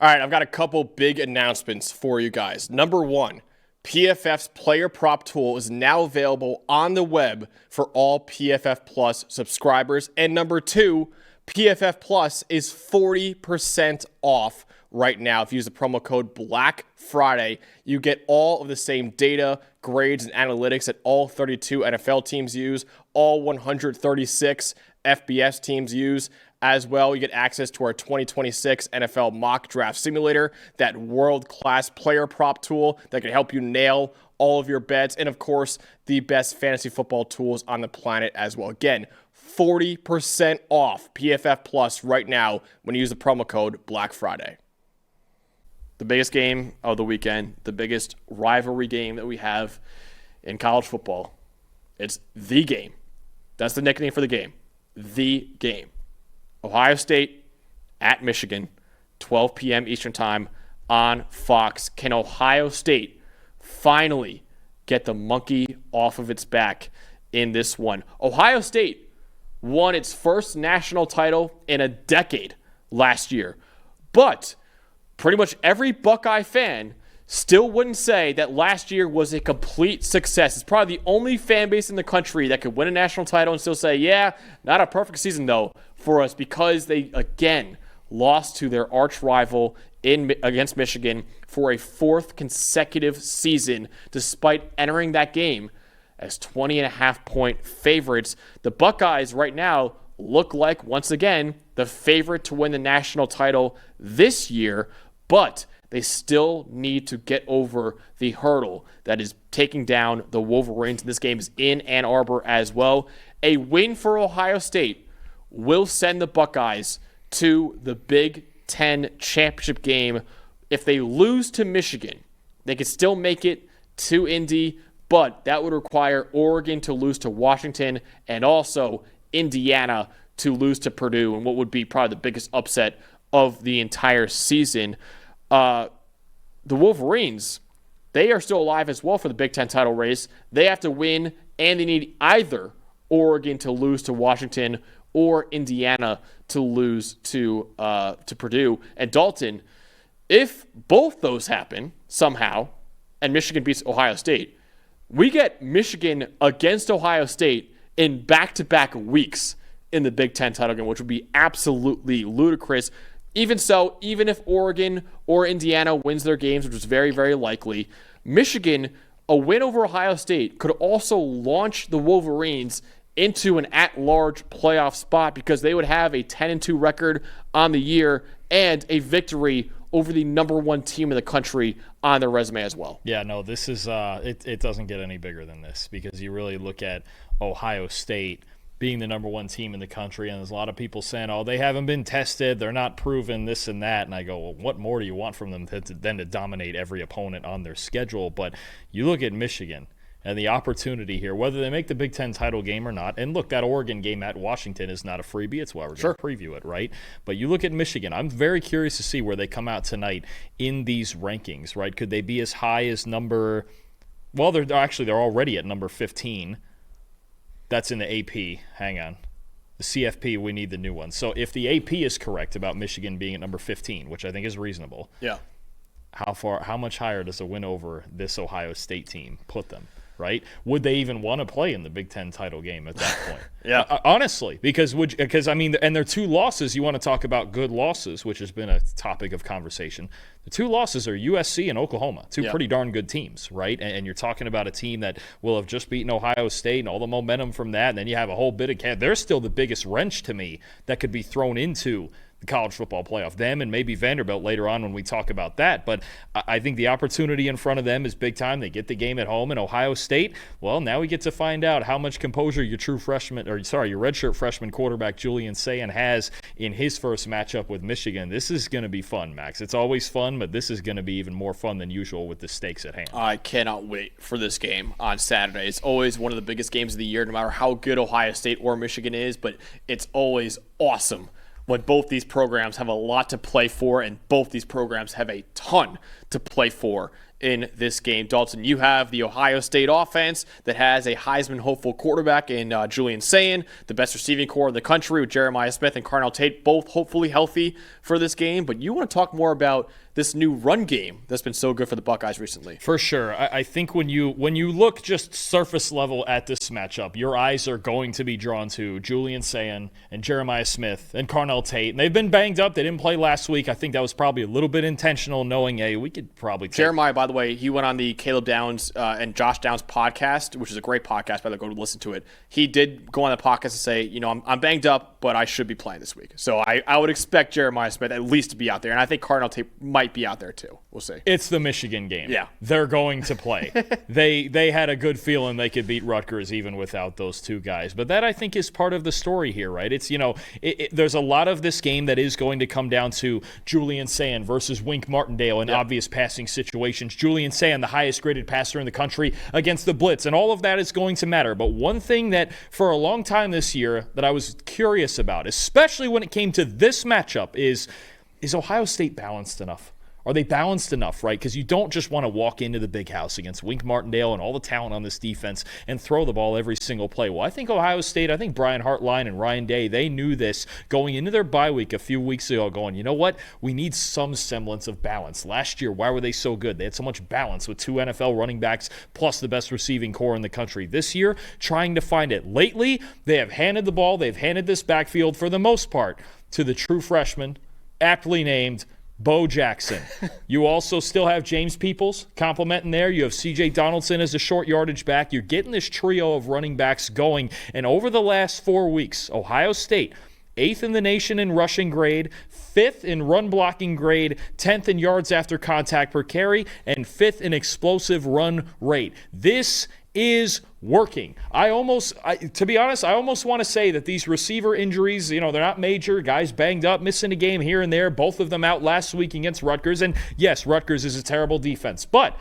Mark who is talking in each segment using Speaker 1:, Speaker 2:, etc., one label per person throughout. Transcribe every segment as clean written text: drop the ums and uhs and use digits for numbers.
Speaker 1: All right, I've got a couple big announcements for you guys. Number one, PFF's player prop tool is now available on the web for all PFF Plus subscribers. And number two, PFF Plus is 40% off right now. If you use the promo code BLACKFRIDAY, you get all of the same data, grades, and analytics that all 32 NFL teams use, all 136 FBS teams use. As well, you get access to our 2026 NFL mock draft simulator, that world-class player prop tool that can help you nail all of your bets, and of course, the best fantasy football tools on the planet as well. Again, 40% off PFF Plus right now when you use the promo code BLACKFRIDAY. The biggest game of the weekend, the biggest rivalry game that we have in college football. It's the game. That's the nickname for the game. The game. Ohio State at Michigan, 12 p.m. Eastern Time on Fox. Can Ohio State finally get the monkey off of its back in this one? Ohio State won its first national title in a decade last year, but pretty much every Buckeye fan still wouldn't say that last year was a complete success. It's probably the only fan base in the country that could win a national title and still say, yeah, not a perfect season though for us, because they again lost to their arch rival against Michigan for a fourth consecutive season, despite entering that game as 20.5-point favorites. The Buckeyes right now look like, once again, the favorite to win the national title this year, but they still need to get over the hurdle that is taking down the Wolverines. This game is in Ann Arbor as well. A win for Ohio State will send the Buckeyes to the Big Ten championship game. If they lose to Michigan, they could still make it to Indy, but that would require Oregon to lose to Washington and also Indiana to lose to Purdue, and what would be probably the biggest upset of the entire season. The Wolverines, they are still alive as well for the Big Ten title race. They have to win, and they need either Oregon to lose to Washington or Indiana to lose to Purdue. And Dalton, if both those happen somehow, and Michigan beats Ohio State, we get Michigan against Ohio State in back-to-back weeks in the Big Ten title game, which would be absolutely ludicrous. Even so, even if Oregon or Indiana wins their games, which is very, very likely, Michigan, a win over Ohio State, could also launch the Wolverines into an at-large playoff spot, because they would have a 10-2 record on the year and a victory over the number one team in the country on their resume as well.
Speaker 2: Yeah, no, this is it doesn't get any bigger than this, because you really look at Ohio State being the number one team in the country, and there's a lot of people saying, oh, they haven't been tested, they're not proven this and that, and I go, well, what more do you want from them than to dominate every opponent on their schedule? But you look at Michigan and the opportunity here, whether they make the Big Ten title game or not. And look, that Oregon game at Washington is not a freebie. It's why we're going to preview it, right? But you look at Michigan. I'm very curious to see where they come out tonight in these rankings, right? Could they be as high as number – well, they're already at number 15. That's in the AP. Hang on. The CFP, we need the new one. So if the AP is correct about Michigan being at number 15, which I think is reasonable,
Speaker 1: yeah,
Speaker 2: how much higher does a win over this Ohio State team put them? Right? Would they even want to play in the Big Ten title game at that point?
Speaker 1: Yeah.
Speaker 2: Honestly, because I mean, and their two losses, you want to talk about good losses, which has been a topic of conversation. The two losses are USC and Oklahoma, two pretty darn good teams, right? And you're talking about a team that will have just beaten Ohio State and all the momentum from that, and then you have a whole bit of – they're still the biggest wrench to me that could be thrown into the college football playoff. Them and maybe Vanderbilt later on when we talk about that. But I think the opportunity in front of them is big time. They get the game at home. In Ohio State, well, now we get to find out how much composure your redshirt freshman quarterback Julian Sayin has in his first matchup with Michigan. This is going to be fun, Max. It's always fun, but this is going to be even more fun than usual with the stakes at hand.
Speaker 1: I cannot wait for this game on Saturday. It's always one of the biggest games of the year, no matter how good Ohio State or Michigan is, but it's always awesome when both these programs have a lot to play for, and both these programs have a ton to play for in this game. Dalton, you have the Ohio State offense that has a Heisman hopeful quarterback in Julian Sayin, the best receiving core in the country with Jeremiah Smith and Carnell Tate, both hopefully healthy for this game. But you want to talk more about this new run game that's been so good for the Buckeyes recently.
Speaker 2: For sure. I think when you look just surface level at this matchup, your eyes are going to be drawn to Julian Sayin and Jeremiah Smith and Carnell Tate. And they've been banged up. They didn't play last week. I think that was probably a little bit intentional, knowing, hey, we could probably take
Speaker 1: Jeremiah, by the way, he went on the Caleb Downs and Josh Downs podcast, which is a great podcast, by the way, go listen to it. He did go on the podcast and say, I'm banged up, but I should be playing this week. So I would expect Jeremiah Smith at least to be out there. And I think Carnell Tate might be out there too. We'll see.
Speaker 2: It's the Michigan game.
Speaker 1: Yeah.
Speaker 2: They're going to play. They had a good feeling they could beat Rutgers even without those two guys. But that, I think, is part of the story here, right? It's, there's a lot of this game that is going to come down to Julian Sayin versus Wink Martindale in obvious passing situations. Julian Sayin, the highest graded passer in the country against the blitz, and all of that is going to matter. But one thing that for a long time this year that I was curious about, especially when it came to this matchup, is Ohio State balanced enough? Are they balanced enough, right? Because you don't just want to walk into the big house against Wink Martindale and all the talent on this defense and throw the ball every single play. Well, I think Ohio State, I think Brian Hartline and Ryan Day, they knew this going into their bye week a few weeks ago, going, you know what? We need some semblance of balance. Last year, why were they so good? They had so much balance with 2 NFL running backs plus the best receiving core in the country. This year, trying to find it. Lately, they have handed the ball, they've handed this backfield for the most part to the true freshman, aptly named Bo Jackson. You also still have James Peoples complimenting there. You have C.J. Donaldson as a short yardage back. You're getting this trio of running backs going. And over the last 4 weeks, Ohio State, 8th in the nation in rushing grade, 5th in run blocking grade, 10th in yards after contact per carry, and 5th in explosive run rate. This is working. To be honest, I almost want to say that these receiver injuries, they're not major. Guys banged up, missing a game here and there. Both of them out last week against Rutgers. And yes, Rutgers is a terrible defense. But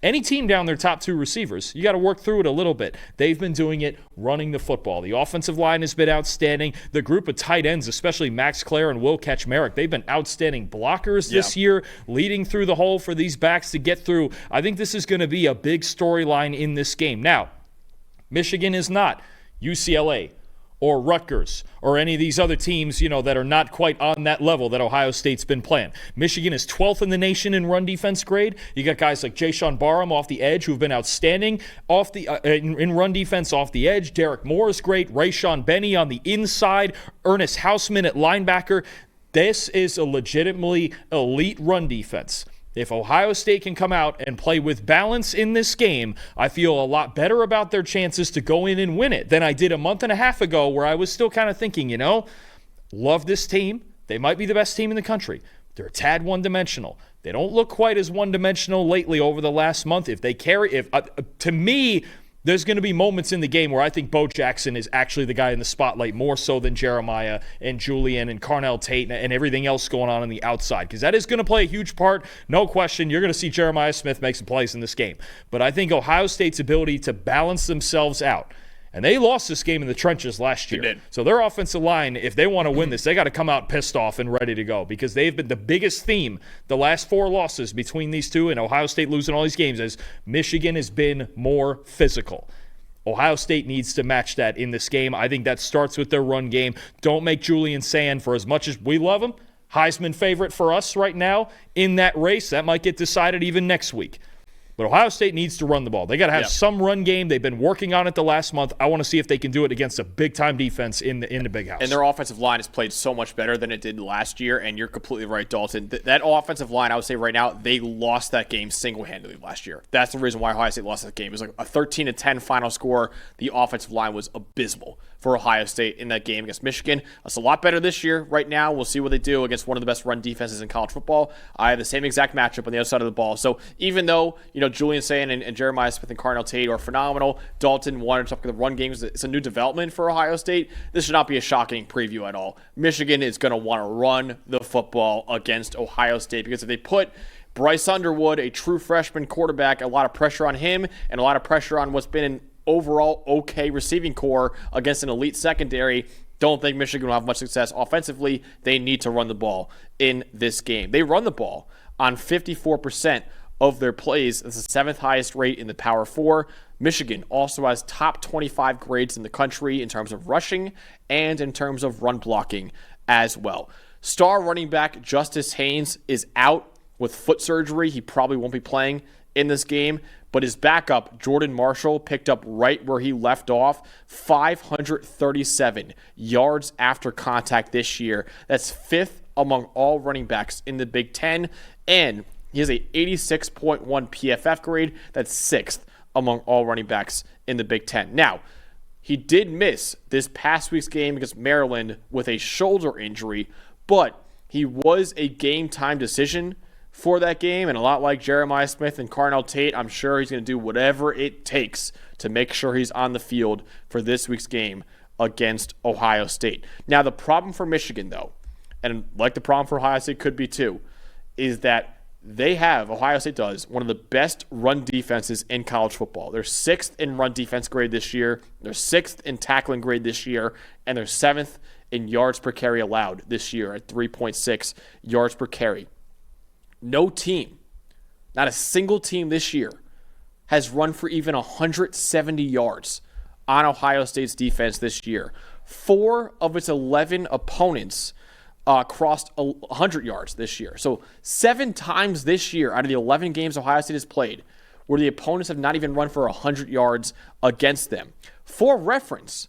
Speaker 2: any team down their top 2 receivers, you got to work through it a little bit. They've been doing it running the football. The offensive line has been outstanding. The group of tight ends, especially Max Clare and Will Kaczmarek, they've been outstanding blockers this year, leading through the hole for these backs to get through. I think this is going to be a big storyline in this game. Now, Michigan is not UCLA or Rutgers or any of these other teams, that are not quite on that level that Ohio State's been playing. Michigan is 12th in the nation in run defense grade. You got guys like Jayshon Barham off the edge who've been outstanding off the in run defense off the edge. Derek Moore is great. Rayshawn Benny on the inside. Ernest Hausman at linebacker. This is a legitimately elite run defense. If Ohio State can come out and play with balance in this game, I feel a lot better about their chances to go in and win it than I did a month and a half ago, where I was still kind of thinking, love this team. They might be the best team in the country. They're a tad one-dimensional. They don't look quite as one-dimensional lately over the last month. To me, there's going to be moments in the game where I think Bo Jackson is actually the guy in the spotlight more so than Jeremiah and Julian and Carnell Tate and everything else going on the outside, because that is going to play a huge part. No question, you're going to see Jeremiah Smith make some plays in this game. But I think Ohio State's ability to balance themselves out, and they lost this game in the trenches last year.
Speaker 1: They did.
Speaker 2: So their offensive line, if they want to win this, they got to come out pissed off and ready to go, because they've been the biggest theme the last 4 losses between these two, and Ohio State losing all these games, as Michigan has been more physical. Ohio State needs to match that in this game. I think that starts with their run game. Don't make Julian Sayin, for as much as we love him, Heisman favorite for us right now in that race. That might get decided even next week. But Ohio State needs to run the ball. They got to have some run game. They've been working on it the last month. I want to see if they can do it against a big-time defense in the big house.
Speaker 1: And their offensive line has played so much better than it did last year, and you're completely right, Dalton. That offensive line, I would say right now, they lost that game single-handedly last year. That's the reason why Ohio State lost that game. It was like a 13-10 final score. The offensive line was abysmal for Ohio State in that game against Michigan. It's a lot better this year right now. We'll see what they do against one of the best run defenses in college football. I have the same exact matchup on the other side of the ball. So even though, Julian Sayin and Jeremiah Smith and Carnell Tate are phenomenal, Dalton wanted to talk about the run games. It's a new development for Ohio State. This should not be a shocking preview at all. Michigan is going to want to run the football against Ohio State, because if they put Bryce Underwood, a true freshman quarterback, a lot of pressure on him and a lot of pressure on what's been an overall okay receiving core against an elite secondary, don't think Michigan will have much success offensively. They need to run the ball in this game. They run the ball on 54% of their plays. That's the 7th highest rate in the Power 4. Michigan also has top 25 grades in the country in terms of rushing and in terms of run blocking as well. Star running back Justice Haynes is out with foot surgery. He probably won't be playing in this game, but his backup, Jordan Marshall, picked up right where he left off, 537 yards after contact this year. That's 5th among all running backs in the Big Ten, and he has a 86.1 PFF grade. That's 6th among all running backs in the Big Ten. Now, he did miss this past week's game against Maryland with a shoulder injury, but he was a game-time decision for that game, and a lot like Jeremiah Smith and Carnell Tate, I'm sure he's going to do whatever it takes to make sure he's on the field for this week's game against Ohio State. Now, the problem for Michigan, though, and like the problem for Ohio State could be too, is that Ohio State does, one of the best run defenses in college football. They're 6th in run defense grade this year, they're 6th in tackling grade this year, and they're 7th in yards per carry allowed this year at 3.6 yards per carry. No team, not a single team this year, has run for even 170 yards on Ohio State's defense this year. 4 of its 11 opponents crossed 100 yards this year. So 7 times this year out of the 11 games Ohio State has played where the opponents have not even run for 100 yards against them. For reference,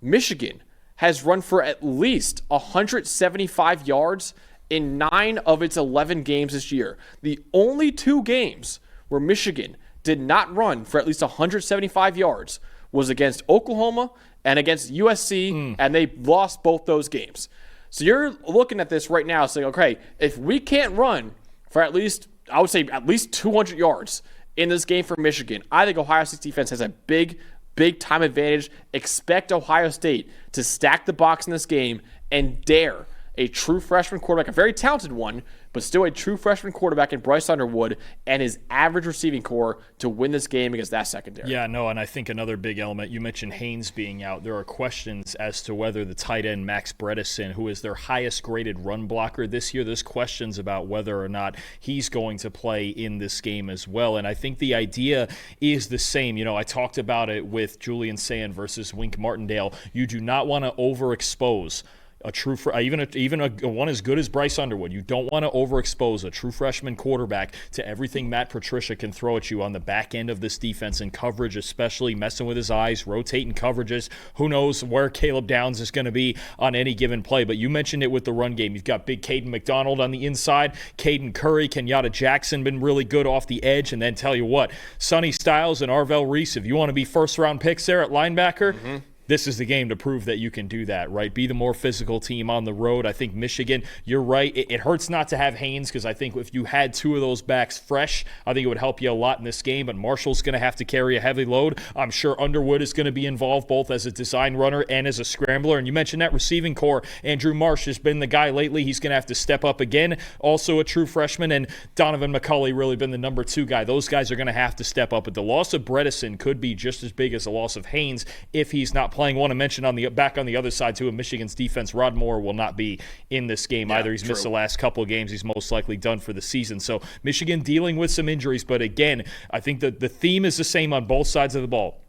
Speaker 1: Michigan has run for at least 175 yards in 9 of its 11 games this year. The only 2 games where Michigan did not run for at least 175 yards was against Oklahoma and against USC, and they lost both those games. So you're looking at this right now saying, okay, if we can't run for at least, I would say at least 200 yards in this game for Michigan, I think Ohio State's defense has a big time advantage. Expect Ohio State to stack the box in this game and dare a true freshman quarterback, a very talented one, but still a true freshman quarterback in Bryce Underwood and his average receiving core to win this game against that secondary.
Speaker 2: Yeah, no, and I think another big element, you mentioned Haynes being out. There are questions as to whether the tight end Max Bredesen, who is their highest graded run blocker this year, there's questions about whether or not he's going to play in this game as well. And I think the idea is the same. You know, I talked about it with Julian Sand versus Wink Martindale. You do not want to overexpose a true even a one as good as Bryce Underwood. You don't want to overexpose a true freshman quarterback to everything Matt Patricia can throw at you on the back end of this defense in coverage, especially messing with his eyes, rotating coverages. Who knows where Caleb Downs is going to be on any given play, but you mentioned it with the run game. You've got big Caden McDonald on the inside, Caden Curry, Kenyatta Jackson been really good off the edge, and then tell you what, Sonny Styles and Arvell Reese, if you want to be first-round picks there at linebacker, this is the game to prove that you can do that, right? Be the more physical team on the road. I think Michigan, you're right. It hurts not to have Haynes because I think if you had 2 of those backs fresh, I think it would help you a lot in this game. But Marshall's going to have to carry a heavy load. I'm sure Underwood is going to be involved both as a design runner and as a scrambler. And you mentioned that receiving core. Andrew Marsh has been the guy lately. He's going to have to step up again. Also a true freshman. And Donovan McCulley really been the number 2 guy. Those guys are going to have to step up. But the loss of Bredesen could be just as big as the loss of Haynes if he's not playing. Want to mention on the other side too of Michigan's defense, Rod Moore will not be in this game either. He's missed the last couple of games. He's most likely done for the season. So Michigan dealing with some injuries, but again, I think that the theme is the same on both sides of the ball.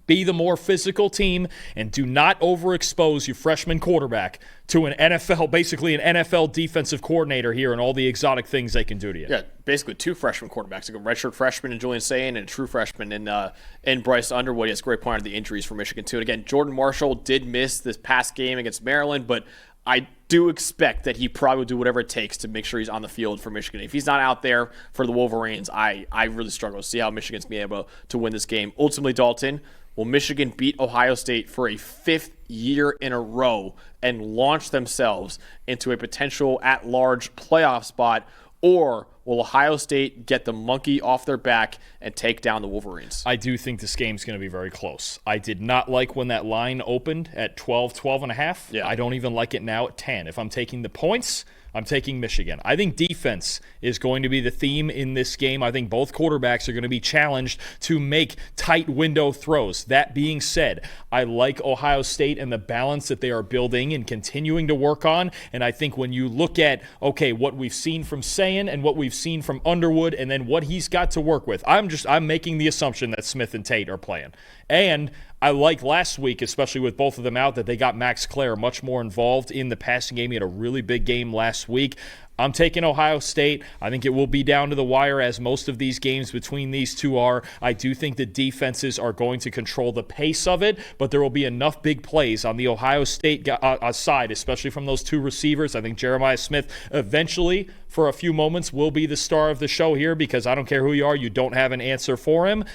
Speaker 2: Be the more physical team and do not overexpose your freshman quarterback to an NFL, basically an NFL defensive coordinator here and all the exotic things they can do to you.
Speaker 1: Yeah, basically 2 freshman quarterbacks, like a redshirt freshman in Julian Sand and a true freshman in Bryce Underwood. He has a great point on the injuries for Michigan too. And again, Jordan Marshall did miss this past game against Maryland, but I do expect that he probably will do whatever it takes to make sure he's on the field for Michigan. If he's not out there for the Wolverines, I really struggle to see how Michigan's going to be able to win this game. Ultimately, Dalton, will Michigan beat Ohio State for a 5th year in a row and launch themselves into a potential at-large playoff spot, or will Ohio State get the monkey off their back and take down the Wolverines?
Speaker 2: I do think this game's going to be very close. I did not like when that line opened at 12 and a half.
Speaker 1: Yeah.
Speaker 2: I don't even like it now at 10. If I'm taking the points, I'm taking Michigan. I think defense is going to be the theme in this game. I think both quarterbacks are going to be challenged to make tight window throws. That being said, I like Ohio State and the balance that they are building and continuing to work on. And I think when you look at, okay, what we've seen from Sayin and what we've seen from Underwood and then what he's got to work with, I'm making the assumption that Smith and Tate are playing. And I like last week, especially with both of them out, that they got Max Clare much more involved in the passing game. He had a really big game last week. I'm taking Ohio State. I think it will be down to the wire, as most of these games between these two are. I do think the defenses are going to control the pace of it, but there will be enough big plays on the Ohio State side, especially from those two receivers. I think Jeremiah Smith eventually, for a few moments, will be the star of the show here, because I don't care who you are, you don't have an answer for him.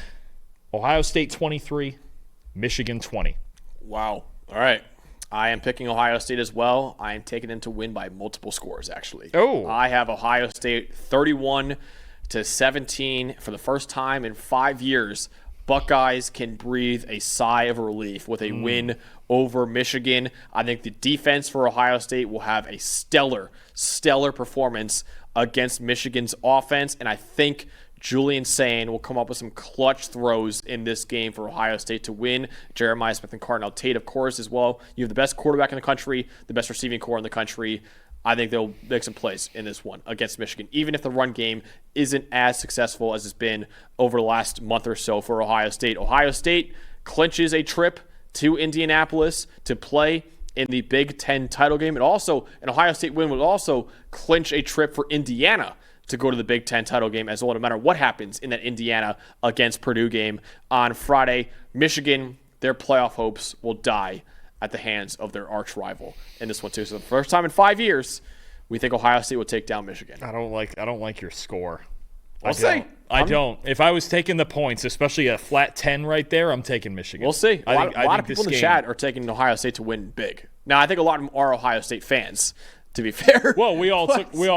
Speaker 2: Ohio State 23, Michigan 20.
Speaker 1: Wow. All right. I am picking Ohio State as well. I am taking them to win by multiple scores, actually.
Speaker 2: Oh.
Speaker 1: I have Ohio State 31-17 for the first time in 5 years. Buckeyes can breathe a sigh of relief with a win over Michigan. I think the defense for Ohio State will have a stellar performance against Michigan's offense, and I think Julian Sayin will come up with some clutch throws in this game for Ohio State to win. Jeremiah Smith and Cardinal Tate, of course, as well. You have the best quarterback in the country, the best receiving core in the country. I think they'll make some plays in this one against Michigan, even if the run game isn't as successful as it's been over the last month or so for Ohio State. Ohio State clinches a trip to Indianapolis to play in the Big Ten title game. And also, an Ohio State win would also clinch a trip for Indiana to go to the Big Ten title game as well, no matter what happens in that Indiana against Purdue game on Friday. Michigan, their playoff hopes will die at the hands of their arch rival in this one too. So the first time in 5 years, we think Ohio State will take down Michigan.
Speaker 2: I don't like your score.
Speaker 1: We'll see.
Speaker 2: I don't. If I was taking the points, especially a flat 10 right there, I'm taking Michigan.
Speaker 1: We'll see. A lot of people in the
Speaker 2: game,
Speaker 1: chat are taking Ohio State to win big. Now, I think a lot of them are Ohio State fans, to be fair.
Speaker 2: Well, we all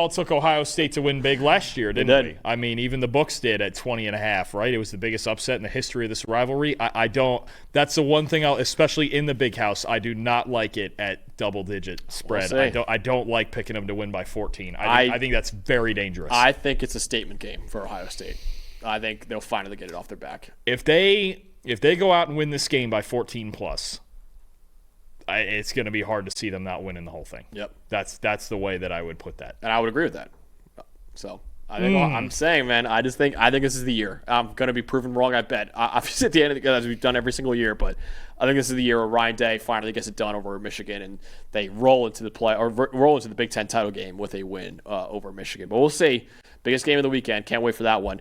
Speaker 2: took Ohio State to win big last year, didn't we? I mean, even the books did at 20.5, right? It was the biggest upset in the history of this rivalry. I don't. That's the one thing especially in the big house, I do not like it at double-digit spread. I don't like picking them to win by 14. I think that's very dangerous.
Speaker 1: I think it's a statement game for Ohio State. I think they'll finally get it off their back.
Speaker 2: If they go out and win this game by 14 plus, it's going to be hard to see them not winning the whole thing.
Speaker 1: Yep.
Speaker 2: That's the way that I would put that.
Speaker 1: And I would agree with that. So I think I'm saying, man, I think this is the year. I'm going to be proven wrong, I bet. Obviously at the end of the as we've done every single year, but I think this is the year where Ryan Day finally gets it done over Michigan, and they roll into the Big Ten title game with a win over Michigan. But we'll see. Biggest game of the weekend. Can't wait for that one.